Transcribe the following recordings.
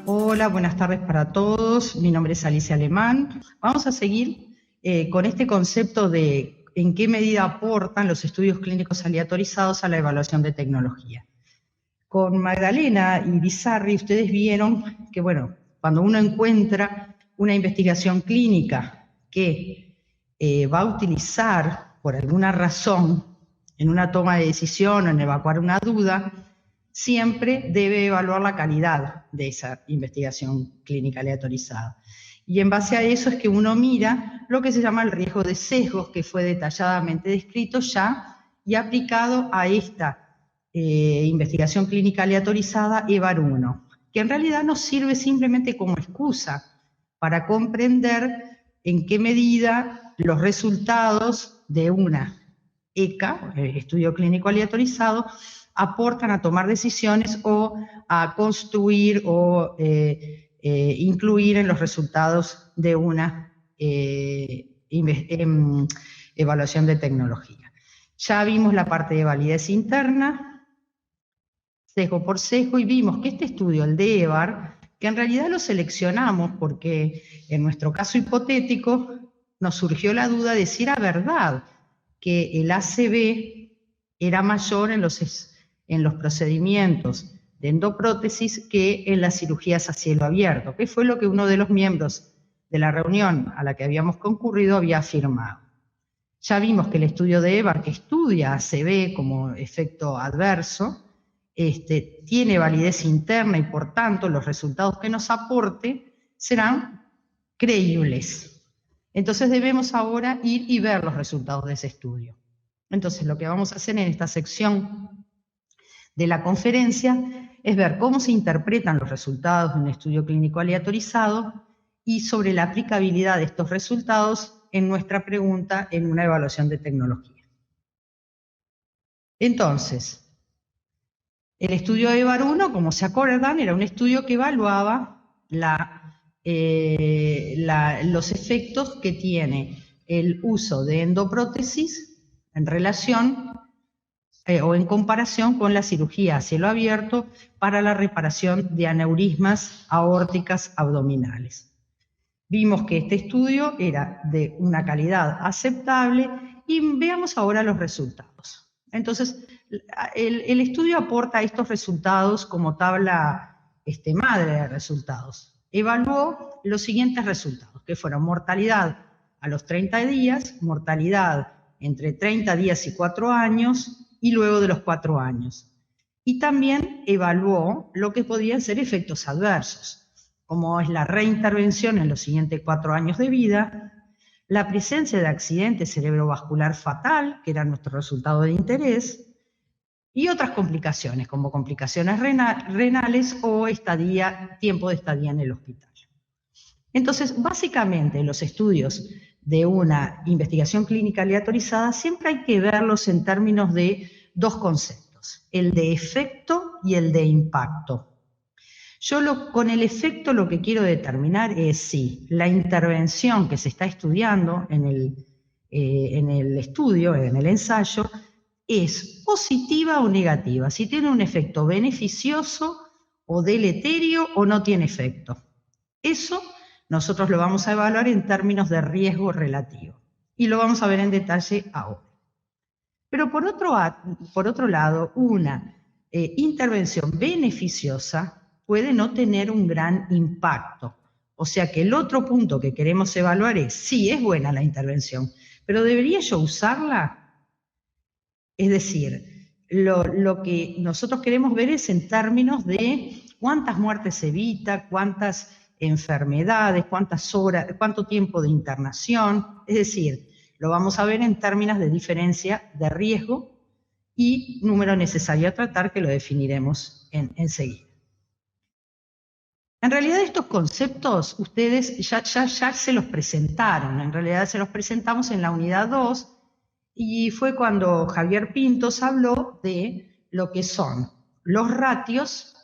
Hola, buenas tardes para todos. Mi nombre es Alicia Alemán. Vamos a seguir con este concepto de en qué medida aportan los estudios clínicos aleatorizados a la evaluación de tecnología. Con Magdalena y Bizarri, ustedes vieron que, bueno, cuando uno encuentra una investigación clínica que va a utilizar por alguna razón en una toma de decisión o en evacuar una duda, siempre debe evaluar la calidad de esa investigación clínica aleatorizada. Y en base a eso es que uno mira lo que se llama el riesgo de sesgos, que fue detalladamente descrito ya y aplicado a esta investigación clínica aleatorizada EVAR1, que en realidad nos sirve simplemente como excusa para comprender en qué medida los resultados de una ECA, estudio clínico aleatorizado, aportan a tomar decisiones o a construir o incluir en los resultados de una evaluación de tecnología. Ya vimos la parte de validez interna, sesgo por sesgo, y vimos que este estudio, el de EVAR, que en realidad lo seleccionamos porque en nuestro caso hipotético nos surgió la duda de si era verdad que el ACV era mayor en los procedimientos de endoprótesis que en las cirugías a cielo abierto, que fue lo que uno de los miembros de la reunión a la que habíamos concurrido había afirmado. Ya vimos que el estudio de EVAR, que estudia ACV como efecto adverso, tiene validez interna y por tanto los resultados que nos aporte serán creíbles. Entonces debemos ahora ir y ver los resultados de ese estudio. Entonces lo que vamos a hacer en esta sección de la conferencia es ver cómo se interpretan los resultados de un estudio clínico aleatorizado y sobre la aplicabilidad de estos resultados en nuestra pregunta en una evaluación de tecnología. Entonces, el estudio de EVAR1, como se acuerdan, era un estudio que evaluaba los efectos que tiene el uso de endoprótesis en relación o en comparación con la cirugía a cielo abierto para la reparación de aneurismas aórticas abdominales. Vimos que este estudio era de una calidad aceptable y veamos ahora los resultados. Entonces, el estudio aporta estos resultados como tabla madre de resultados. Evaluó los siguientes resultados, que fueron mortalidad a los 30 días, mortalidad entre 30 días y 4 años y luego de los 4 años. Y también evaluó lo que podían ser efectos adversos, como es la reintervención en los siguientes 4 años de vida, la presencia de accidente cerebrovascular fatal, que era nuestro resultado de interés, y otras complicaciones, como complicaciones renales o tiempo de estadía en el hospital. Entonces, básicamente, los estudios de una investigación clínica aleatorizada siempre hay que verlos en términos de dos conceptos, el de efecto y el de impacto. Yo con el efecto lo que quiero determinar es si la intervención que se está estudiando en el estudio, en el ensayo, es positiva o negativa, si tiene un efecto beneficioso o deleterio o no tiene efecto. Eso nosotros lo vamos a evaluar en términos de riesgo relativo y lo vamos a ver en detalle ahora. Pero por otro lado, una intervención beneficiosa puede no tener un gran impacto. O sea que el otro punto que queremos evaluar es, sí, es buena la intervención, pero ¿debería yo usarla? Es decir, lo que nosotros queremos ver es en términos de cuántas muertes se evita, cuántas enfermedades, cuántas horas, cuánto tiempo de internación. Es decir, lo vamos a ver en términos de diferencia de riesgo y número necesario a tratar, que lo definiremos enseguida. En realidad estos conceptos ustedes ya se los presentaron, en realidad se los presentamos en la unidad 2 y fue cuando Javier Pintos habló de lo que son los ratios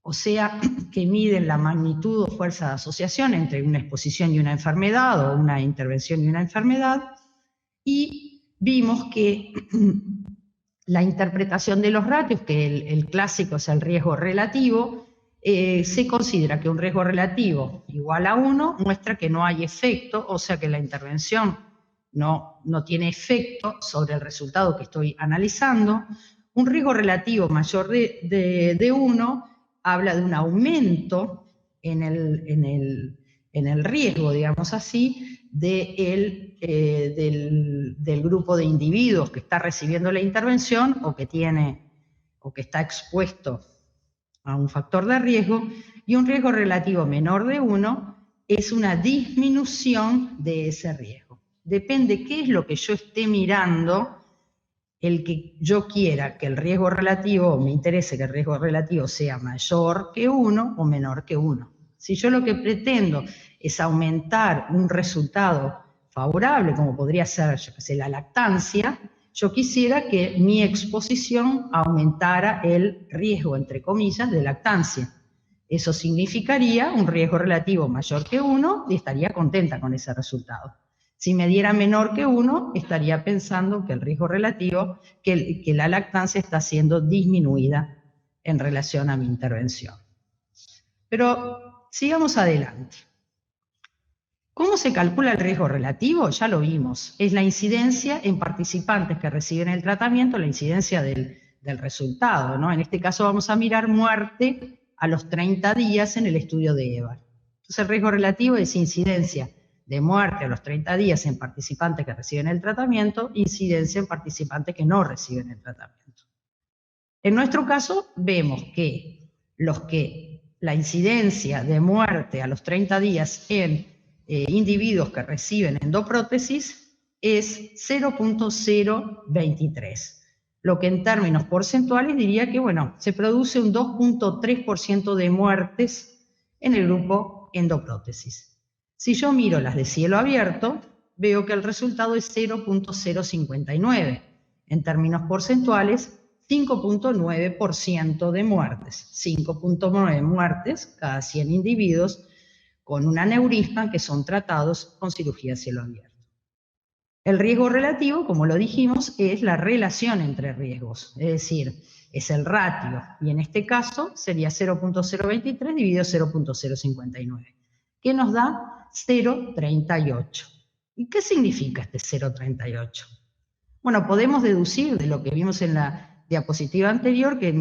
o sea, que miden la magnitud o fuerza de asociación entre una exposición y una enfermedad o una intervención y una enfermedad, y vimos que la interpretación de los ratios, que el clásico es el riesgo relativo, se considera que un riesgo relativo igual a 1 muestra que no hay efecto, o sea que la intervención no tiene efecto sobre el resultado que estoy analizando. Un riesgo relativo mayor de 1 habla de un aumento en el riesgo, digamos así, del grupo de individuos que está recibiendo la intervención o que está expuesto a un factor de riesgo, y un riesgo relativo menor de 1 es una disminución de ese riesgo. Depende qué es lo que yo esté mirando, el que yo quiera que el riesgo relativo, o me interese que el riesgo relativo sea mayor que 1 o menor que 1. Si yo lo que pretendo es aumentar un resultado favorable, como podría ser, yo qué sé, la lactancia, yo quisiera que mi exposición aumentara el riesgo, entre comillas, de lactancia. Eso significaría un riesgo relativo mayor que 1 y estaría contenta con ese resultado. Si me diera menor que 1, estaría pensando que el riesgo relativo, que la lactancia está siendo disminuida en relación a mi intervención. Pero sigamos adelante. ¿Cómo se calcula el riesgo relativo? Ya lo vimos. Es la incidencia en participantes que reciben el tratamiento, la incidencia del resultado, ¿no? En este caso vamos a mirar muerte a los 30 días en el estudio de EVAR. Entonces el riesgo relativo es incidencia de muerte a los 30 días en participantes que reciben el tratamiento, incidencia en participantes que no reciben el tratamiento. En nuestro caso vemos que la incidencia de muerte a los 30 días en individuos que reciben endoprótesis es 0.023, lo que en términos porcentuales diría que, bueno, se produce un 2.3% de muertes en el grupo endoprótesis. Si yo miro las de cielo abierto, veo que el resultado es 0.059. En términos porcentuales, 5.9% de muertes. 5.9 muertes cada 100 individuos con un aneurisma que son tratados con cirugía a cielo abierto. El riesgo relativo, como lo dijimos, es la relación entre riesgos, es decir, es el ratio, y en este caso sería 0.023 dividido 0.059, que nos da 0.38. ¿Y qué significa este 0.38? Bueno, podemos deducir de lo que vimos en la diapositiva anterior que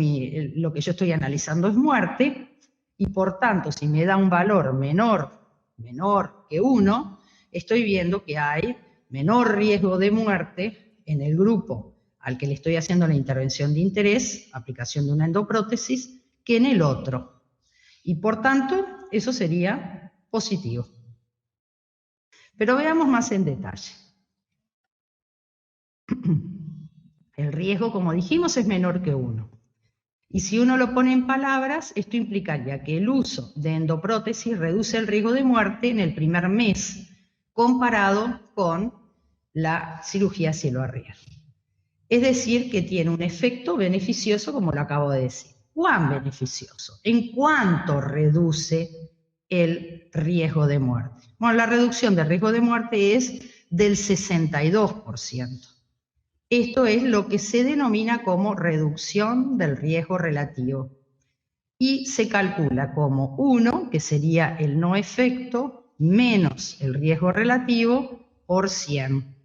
lo que yo estoy analizando es muerte, y por tanto, si me da un valor menor que 1, estoy viendo que hay menor riesgo de muerte en el grupo al que le estoy haciendo la intervención de interés, aplicación de una endoprótesis, que en el otro. Y por tanto, eso sería positivo. Pero veamos más en detalle. El riesgo, como dijimos, es menor que 1. Y si uno lo pone en palabras, esto implicaría que el uso de endoprótesis reduce el riesgo de muerte en el primer mes, comparado con la cirugía a cielo abierto. Es decir, que tiene un efecto beneficioso, como lo acabo de decir. ¿Cuán beneficioso? ¿En cuánto reduce el riesgo de muerte? Bueno, la reducción del riesgo de muerte es del 62%. Esto es lo que se denomina como reducción del riesgo relativo. Y se calcula como 1, que sería el no efecto, menos el riesgo relativo por 100.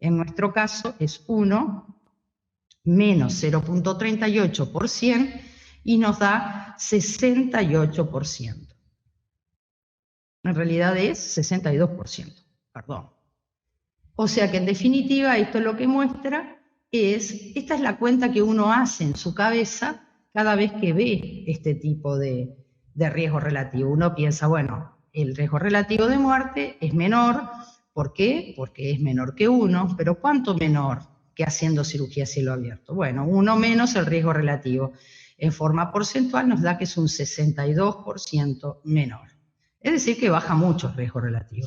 En nuestro caso es 1 menos 0.38 por 100 y nos da 68%. En realidad es 62%, perdón. O sea que en definitiva esto lo que muestra esta es la cuenta que uno hace en su cabeza cada vez que ve este tipo de riesgo relativo. Uno piensa, bueno, el riesgo relativo de muerte es menor. ¿Por qué? Porque es menor que 1, pero ¿cuánto menor que haciendo cirugía a cielo abierto? Bueno, 1 menos el riesgo relativo. En forma porcentual nos da que es un 62% menor. Es decir, que baja mucho el riesgo relativo.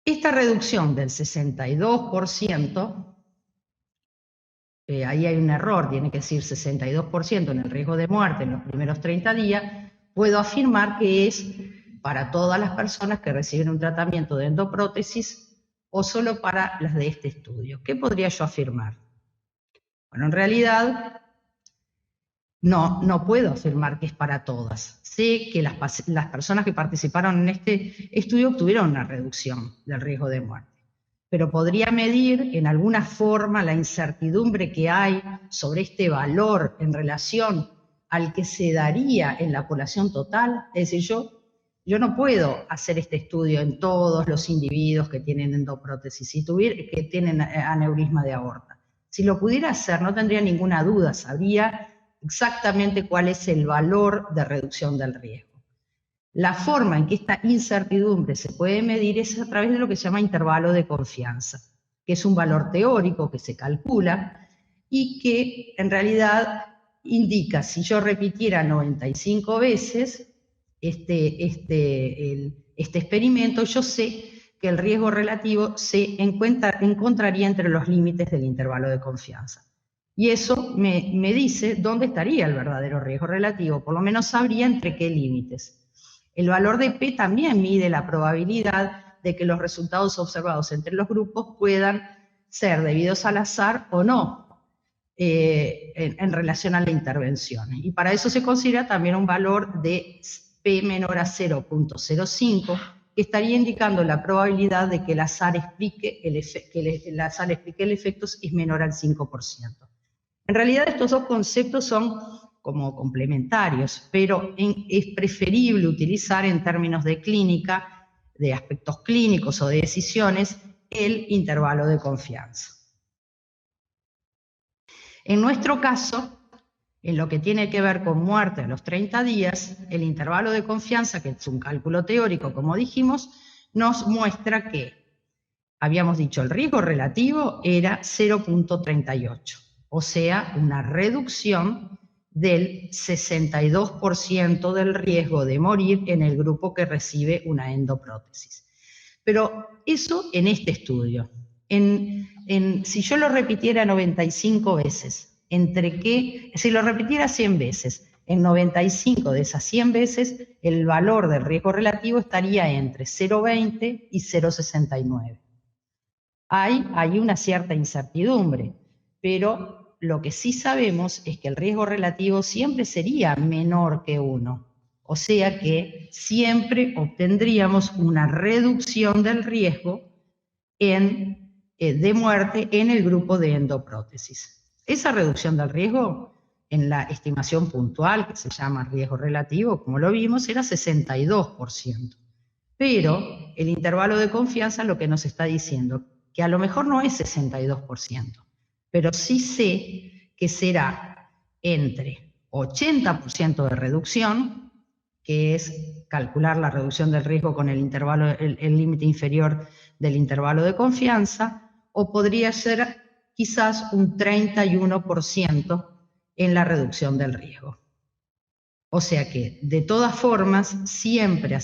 Esta reducción del 62% ahí hay un error, tiene que decir 62% en el riesgo de muerte en los primeros 30 días, puedo afirmar que es para todas las personas que reciben un tratamiento de endoprótesis o solo para las de este estudio. ¿Qué podría yo afirmar? Bueno, en realidad no puedo afirmar que es para todas. Sé que las personas que participaron en este estudio obtuvieron una reducción del riesgo de muerte, pero podría medir en alguna forma la incertidumbre que hay sobre este valor en relación al que se daría en la población total. Es decir, yo no puedo hacer este estudio en todos los individuos que tienen endoprótesis, que tienen aneurisma de aorta. Si lo pudiera hacer, no tendría ninguna duda, sabría exactamente cuál es el valor de reducción del riesgo. La forma en que esta incertidumbre se puede medir es a través de lo que se llama intervalo de confianza, que es un valor teórico que se calcula y que en realidad indica, si yo repitiera 95 veces este experimento, yo sé que el riesgo relativo se encontraría entre los límites del intervalo de confianza. Y eso me dice dónde estaría el verdadero riesgo relativo, por lo menos sabría entre qué límites. El valor de P también mide la probabilidad de que los resultados observados entre los grupos puedan ser debidos al azar o no en relación a la intervención. Y para eso se considera también un valor de P menor a 0.05, que estaría indicando la probabilidad de que el azar explique el efecto es menor al 5%. En realidad estos dos conceptos son como complementarios, pero es preferible utilizar en términos de clínica, de aspectos clínicos o de decisiones, el intervalo de confianza. En nuestro caso, en lo que tiene que ver con muerte a los 30 días, el intervalo de confianza, que es un cálculo teórico, como dijimos, nos muestra que, habíamos dicho, el riesgo relativo era 0.38, o sea, una reducción del 62% del riesgo de morir en el grupo que recibe una endoprótesis. Pero eso en este estudio. Si yo lo repitiera 95 veces, si lo repitiera 100 veces, en 95 de esas 100 veces, el valor del riesgo relativo estaría entre 0.20 y 0.69. Hay una cierta incertidumbre, pero lo que sí sabemos es que el riesgo relativo siempre sería menor que 1. O sea que siempre obtendríamos una reducción del riesgo de muerte en el grupo de endoprótesis. Esa reducción del riesgo en la estimación puntual, que se llama riesgo relativo, como lo vimos, era 62%. Pero el intervalo de confianza lo que nos está diciendo, que a lo mejor no es 62%, pero sí sé que será entre 80% de reducción, que es calcular la reducción del riesgo con el límite inferior del intervalo de confianza, o podría ser quizás un 31% en la reducción del riesgo. O sea que, de todas formas, siempre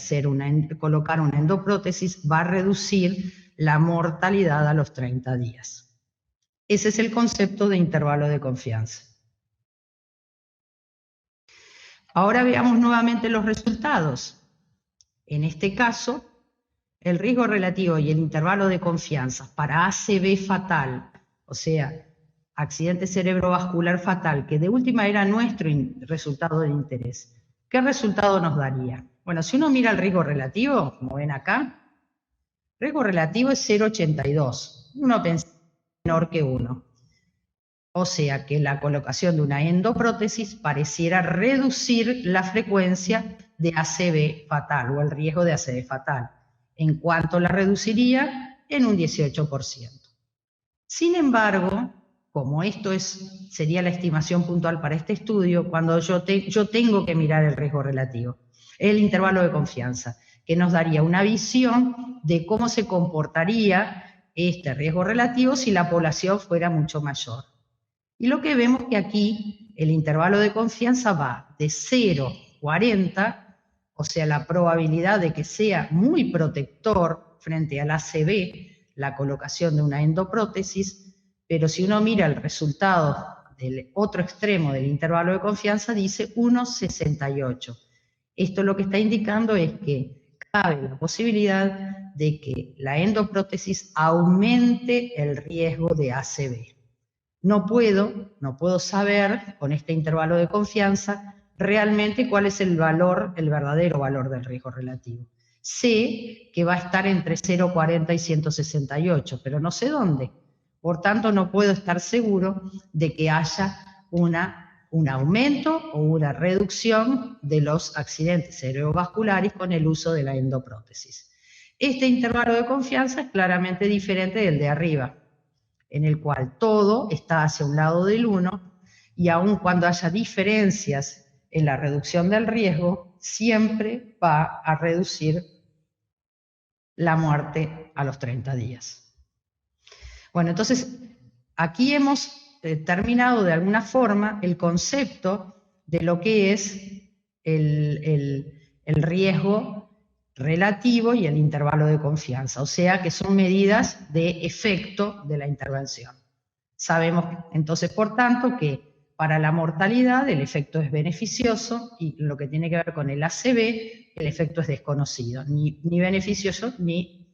colocar una endoprótesis va a reducir la mortalidad a los 30 días. Ese es el concepto de intervalo de confianza. Ahora veamos nuevamente los resultados. En este caso, el riesgo relativo y el intervalo de confianza para ACV fatal, o sea, accidente cerebrovascular fatal, que de última era nuestro resultado de interés. ¿Qué resultado nos daría? Bueno, si uno mira el riesgo relativo, como ven acá, el riesgo relativo es 0.82. Uno pensaría menor que 1. O sea que la colocación de una endoprótesis pareciera reducir la frecuencia de ACV fatal o el riesgo de ACV fatal. ¿En cuánto la reduciría? En un 18%. Sin embargo, como esto sería la estimación puntual para este estudio, cuando yo tengo que mirar el riesgo relativo, el intervalo de confianza, que nos daría una visión de cómo se comportaría este riesgo relativo si la población fuera mucho mayor. Y lo que vemos que aquí el intervalo de confianza va de 0,40, o sea, la probabilidad de que sea muy protector frente al ACV, la colocación de una endoprótesis, pero si uno mira el resultado del otro extremo del intervalo de confianza, dice 1,68. Esto lo que está indicando es que cabe la posibilidad de que la endoprótesis aumente el riesgo de ACV. No puedo saber con este intervalo de confianza realmente cuál es el verdadero valor del riesgo relativo. Sé que va a estar entre 0,40 y 168, pero no sé dónde. Por tanto, no puedo estar seguro de que haya un aumento o una reducción de los accidentes cerebrovasculares con el uso de la endoprótesis. Este intervalo de confianza es claramente diferente del de arriba, en el cual todo está hacia un lado del 1, y aun cuando haya diferencias en la reducción del riesgo, siempre va a reducir la muerte a los 30 días. Bueno, entonces, aquí hemos terminado de alguna forma el concepto de lo que es el riesgo relativo y el intervalo de confianza, o sea que son medidas de efecto de la intervención. Sabemos entonces, por tanto, que para la mortalidad el efecto es beneficioso y lo que tiene que ver con el ACV, el efecto es desconocido, ni beneficioso ni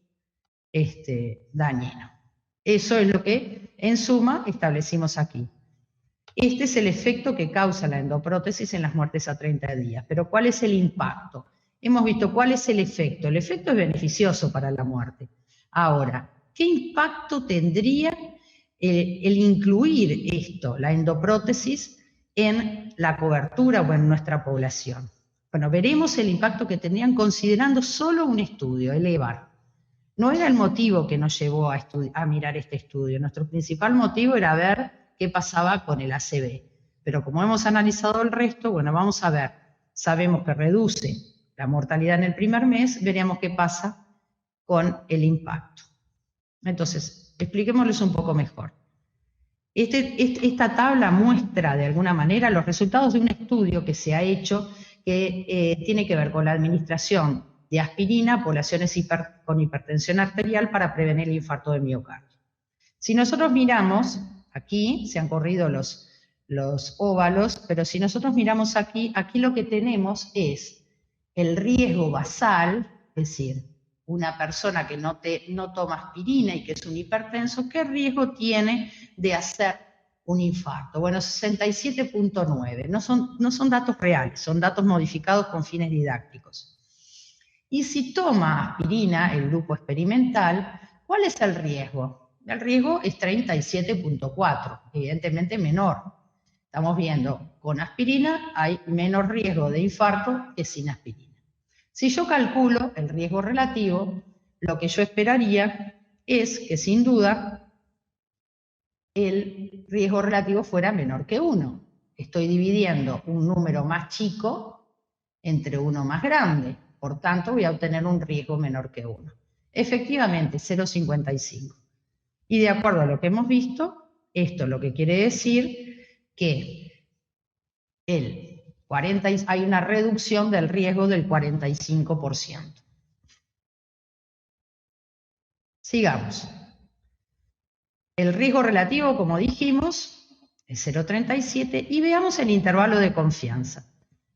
dañino. Eso es lo que, en suma, establecimos aquí. Este es el efecto que causa la endoprótesis en las muertes a 30 días. Pero ¿cuál es el impacto? Hemos visto cuál es el efecto. El efecto es beneficioso para la muerte. Ahora, ¿qué impacto tendría el incluir esto, la endoprótesis, en la cobertura o en nuestra población? Bueno, veremos el impacto que tendrían considerando solo un estudio, el EVAR. No era el motivo que nos llevó a mirar este estudio. Nuestro principal motivo era ver qué pasaba con el ACV. Pero como hemos analizado el resto, bueno, vamos a ver. Sabemos que reduce la mortalidad en el primer mes, veremos qué pasa con el impacto. Entonces, expliquémosles un poco mejor. Esta tabla muestra de alguna manera los resultados de un estudio que se ha hecho que tiene que ver con la administración de aspirina a poblaciones con hipertensión arterial para prevenir el infarto de miocardio. Si nosotros miramos, aquí se han corrido los óvalos, pero si nosotros miramos aquí lo que tenemos es el riesgo basal, es decir, una persona que no toma aspirina y que es un hipertenso, ¿qué riesgo tiene de hacer un infarto? Bueno, 67,9. No son datos reales, son datos modificados con fines didácticos. Y si toma aspirina, el grupo experimental, ¿cuál es el riesgo? El riesgo es 37,4, evidentemente menor. Estamos viendo, con aspirina hay menos riesgo de infarto que sin aspirina. Si yo calculo el riesgo relativo, lo que yo esperaría es que sin duda el riesgo relativo fuera menor que 1. Estoy dividiendo un número más chico entre uno más grande. Por tanto, voy a obtener un riesgo menor que 1. Efectivamente, 0,55. Y de acuerdo a lo que hemos visto, esto lo que quiere decir que hay una reducción del riesgo del 45%. Sigamos. El riesgo relativo, como dijimos, es 0,37 y veamos el intervalo de confianza.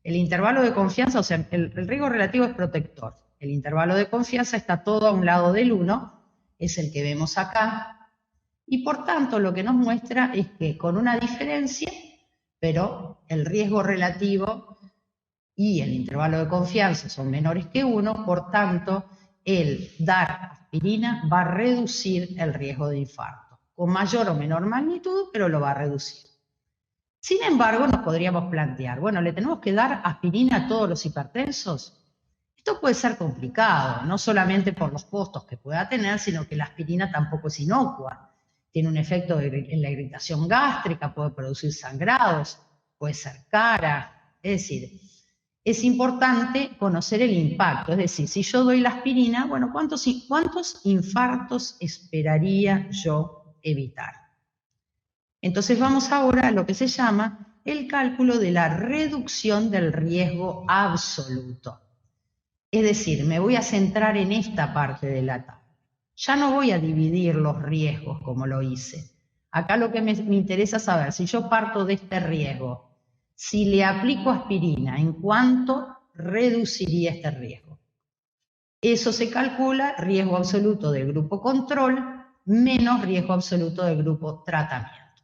El intervalo de confianza, o sea, el riesgo relativo es protector. El intervalo de confianza está todo a un lado del 1, es el que vemos acá. Y por tanto, lo que nos muestra es que con una diferencia, pero el riesgo relativo y el intervalo de confianza son menores que 1, por tanto, el dar aspirina va a reducir el riesgo de infarto, con mayor o menor magnitud, pero lo va a reducir. Sin embargo, nos podríamos plantear, bueno, ¿le tenemos que dar aspirina a todos los hipertensos? Esto puede ser complicado, no solamente por los costos que pueda tener, sino que la aspirina tampoco es inocua. Tiene un efecto en la irritación gástrica, puede producir sangrados, puede ser cara. Es decir, es importante conocer el impacto. Es decir, si yo doy la aspirina, bueno, ¿cuántos infartos esperaría yo evitar? Entonces vamos ahora a lo que se llama el cálculo de la reducción del riesgo absoluto. Es decir, me voy a centrar en esta parte de la tabla. Ya no voy a dividir los riesgos como lo hice. Acá lo que me interesa saber, si yo parto de este riesgo, si le aplico aspirina, ¿en cuánto reduciría este riesgo? Eso se calcula riesgo absoluto del grupo control menos riesgo absoluto del grupo tratamiento.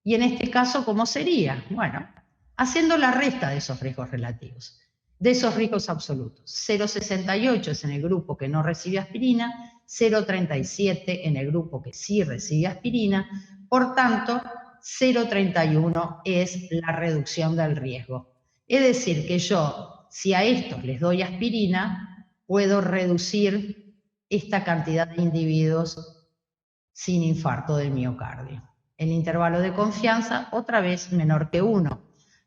Y en este caso, ¿cómo sería? Bueno, haciendo la resta de esos riesgos relativos, de esos riesgos absolutos. 0,68 es en el grupo que no recibe aspirina, 0,37 en el grupo que sí recibe aspirina, por tanto, 0,31 es la reducción del riesgo. Es decir, que yo, si a estos les doy aspirina, puedo reducir esta cantidad de individuos sin infarto del miocardio. El intervalo de confianza, otra vez, menor que 1,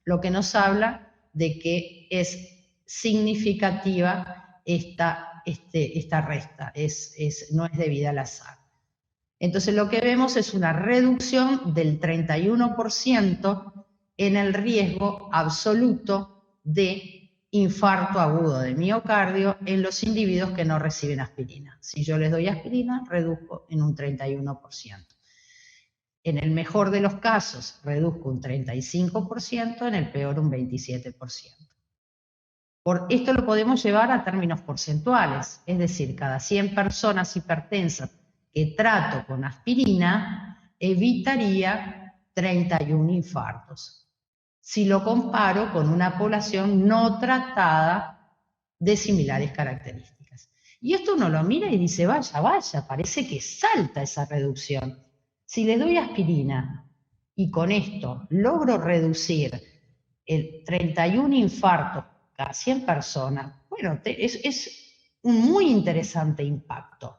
lo que nos habla de que es significativa esta resta, no es debida al azar. Entonces lo que vemos es una reducción del 31% en el riesgo absoluto de infarto agudo de miocardio en los individuos que no reciben aspirina. Si yo les doy aspirina, reduzco en un 31%. En el mejor de los casos, reduzco un 35%, en el peor un 27%. Por esto lo podemos llevar a términos porcentuales, es decir, cada 100 personas hipertensas que trato con aspirina, evitaría 31 infartos. Si lo comparo con una población no tratada de similares características. Y esto uno lo mira y dice, vaya, parece que salta esa reducción. Si les doy aspirina y con esto logro reducir el 31 infartos cada 100 personas, bueno, es un muy interesante impacto.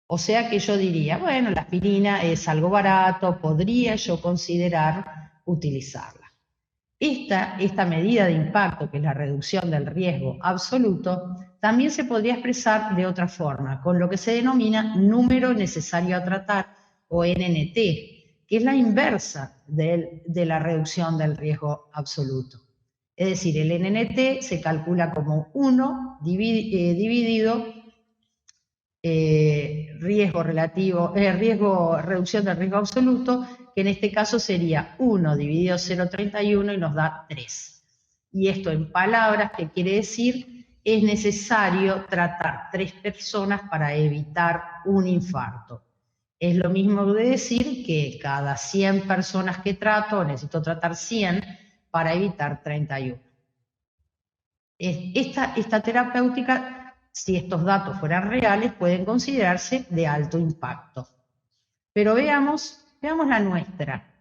O sea que yo diría, bueno, la aspirina es algo barato, podría yo considerar utilizarla. Esta medida de impacto, que es la reducción del riesgo absoluto, también se podría expresar de otra forma, con lo que se denomina número necesario a tratar, o NNT, que es la inversa de la reducción del riesgo absoluto. Es decir, el NNT se calcula como 1 dividido reducción del riesgo absoluto, que en este caso sería 1 dividido 0,31 y nos da 3. Y esto en palabras, ¿qué quiere decir? Es necesario tratar 3 personas para evitar un infarto. Es lo mismo de decir que cada 100 personas que trato, necesito tratar 100 para evitar 31. Esta terapéutica, si estos datos fueran reales, pueden considerarse de alto impacto. Pero veamos la nuestra.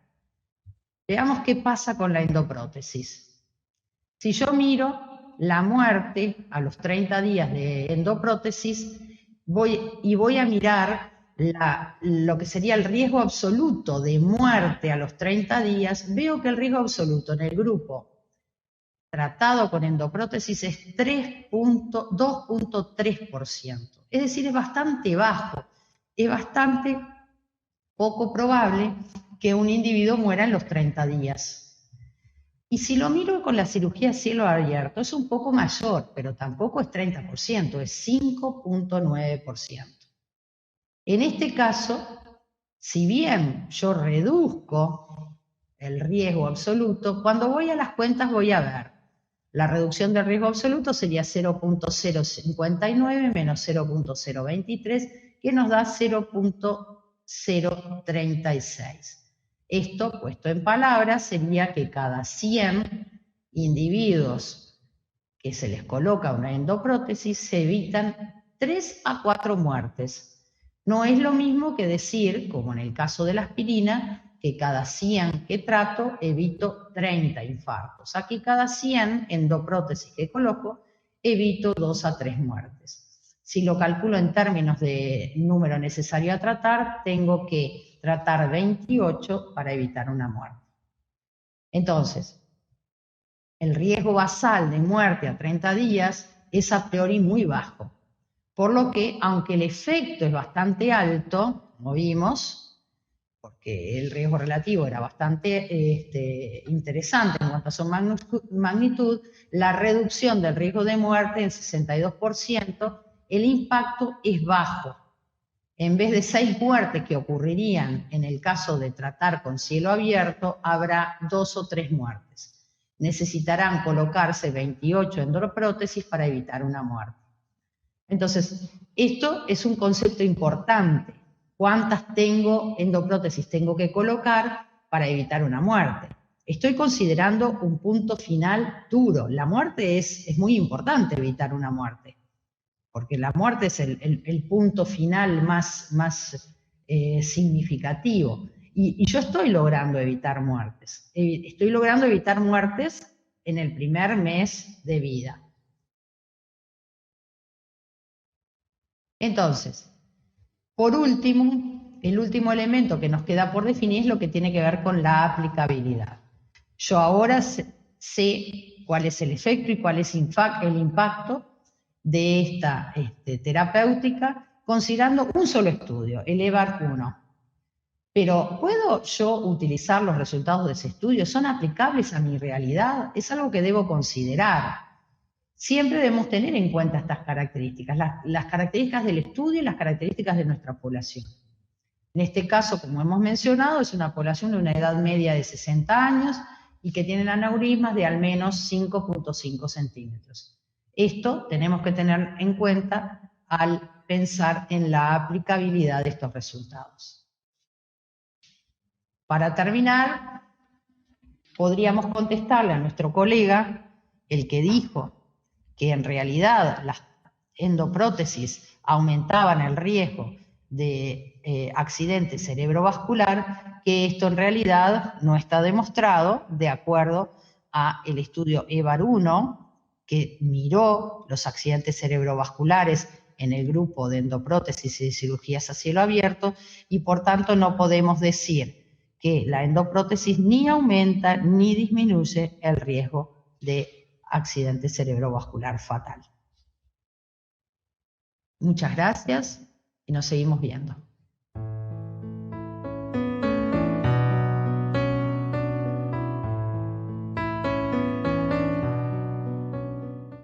Veamos qué pasa con la endoprótesis. Si yo miro la muerte a los 30 días de endoprótesis, voy a mirar lo que sería el riesgo absoluto de muerte a los 30 días, veo que el riesgo absoluto en el grupo tratado con endoprótesis es 2,3%. Es decir, es bastante bajo, es bastante poco probable que un individuo muera en los 30 días. Y si lo miro con la cirugía cielo abierto, es un poco mayor, pero tampoco es 30%, es 5,9%. En este caso, si bien yo reduzco el riesgo absoluto, cuando voy a las cuentas voy a ver, la reducción del riesgo absoluto sería 0,059 menos 0,023, que nos da 0,036. Esto, puesto en palabras, sería que cada 100 individuos que se les coloca una endoprótesis se evitan 3 a 4 muertes. No es lo mismo que decir, como en el caso de la aspirina, que cada 100 que trato evito 30 infartos. Aquí cada 100 endoprótesis que coloco evito 2 a 3 muertes. Si lo calculo en términos de número necesario a tratar, tengo que tratar 28 para evitar una muerte. Entonces, el riesgo basal de muerte a 30 días es a priori muy bajo. Por lo que, aunque el efecto es bastante alto, como vimos, porque el riesgo relativo era bastante interesante en cuanto a su magnitud, la reducción del riesgo de muerte en 62%, el impacto es bajo. en vez de 6 muertes que ocurrirían en el caso de tratar con cielo abierto, habrá 2 o 3 muertes. Necesitarán colocarse 28 endoprótesis para evitar una muerte. Entonces, esto es un concepto importante. ¿Cuántas endoprótesis tengo que colocar para evitar una muerte? Estoy considerando un punto final duro. La muerte es muy importante, evitar una muerte, porque la muerte es el punto final más significativo. Y yo estoy logrando evitar muertes. Estoy logrando evitar muertes en el primer mes de vida. Entonces, por último, el último elemento que nos queda por definir es lo que tiene que ver con la aplicabilidad. Yo ahora sé cuál es el efecto y cuál es el impacto de esta terapéutica, considerando un solo estudio, el EVAR-1. Pero ¿puedo yo utilizar los resultados de ese estudio? ¿Son aplicables a mi realidad? Es algo que debo considerar. Siempre debemos tener en cuenta estas características, las características del estudio y las características de nuestra población. En este caso, como hemos mencionado, es una población de una edad media de 60 años y que tienen aneurismas de al menos 5.5 centímetros. Esto tenemos que tener en cuenta al pensar en la aplicabilidad de estos resultados. Para terminar, podríamos contestarle a nuestro colega, el que dijo que en realidad las endoprótesis aumentaban el riesgo de accidente cerebrovascular, que esto en realidad no está demostrado de acuerdo al estudio EVAR-1, que miró los accidentes cerebrovasculares en el grupo de endoprótesis y de cirugías a cielo abierto, y por tanto no podemos decir que la endoprótesis ni aumenta ni disminuye el riesgo de accidente cerebrovascular fatal. Muchas gracias y nos seguimos viendo.